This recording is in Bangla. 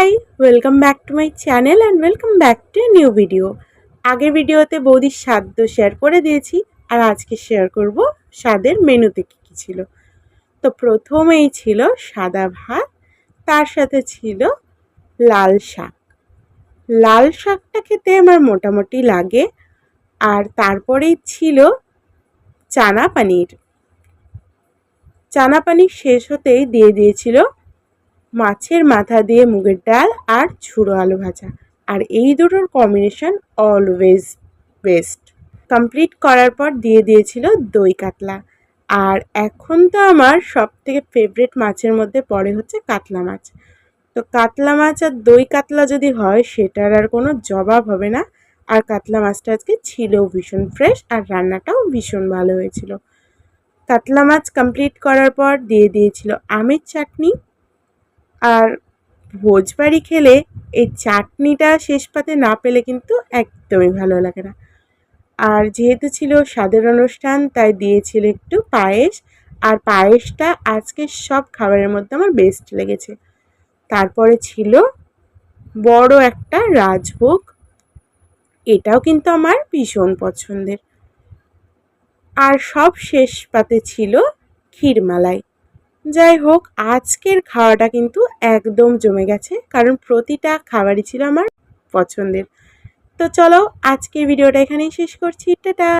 High, welcome back to my channel and welcome back to a new video. আগের ভিডিওতে বৌদির স্বাদ শেয়ার করে দিয়েছি, আর আজকে শেয়ার করব স্বাদের মেনুতে কী কী ছিল। তো প্রথমেই ছিল সাদা ভাত, তার সাথে ছিল লাল শাক। লাল শাকটা খেতে আমার মোটামুটি লাগে। আর তারপরেই ছিল চানা পানির। চানা পানির শেষ হতেই দিয়ে দিয়েছিল মাছের মাথা দিয়ে মুগের ডাল আর ঝুড়ো আলু ভাজা। আর এই দুটোর কম্বিনেশন অলওয়েজ বেস্ট। কমপ্লিট করার পর দিয়ে দিয়েছিল দই কাতলা। আর এখন তো আমার সবথেকে ফেভারিট মাছের মধ্যে পড়ে হচ্ছে কাতলা মাছ। তো কাতলা মাছ আর দই কাতলা যদি হয় সেটার আর কোনো জবাব হবে না। আর কাতলা মাছটা আজকে ছিলও ভীষণ ফ্রেশ, আর রান্নাটাও ভীষণ ভালো হয়েছিল। কাতলা মাছ কমপ্লিট করার পর দিয়ে দিয়েছিল আমের চাটনি। আর ভোজবাড়ি খেলে এই চাটনিটা শেষ পাতে না পেলে কিন্তু একদমই ভালো লাগে না। আর যেহেতু ছিল স্বাদের অনুষ্ঠান, তাই দিয়েছিল একটু পায়েস। আর পায়েসটা আজকে সব খাবারের মধ্যে আমার বেস্ট লেগেছে। তারপরে ছিল বড় একটা রাজভোগ, এটাও কিন্তু আমার ভীষণ পছন্দের। আর সব শেষ পাতে ছিল ক্ষীরমালাই। যাই হোক, আজকের খাওয়াটা কিন্তু একদম জমে গেছে, কারণ প্রতিটা খাবারই ছিল আমার পছন্দের। তো চলো, আজকের ভিডিওটা এখানেই শেষ করছি। টাটা।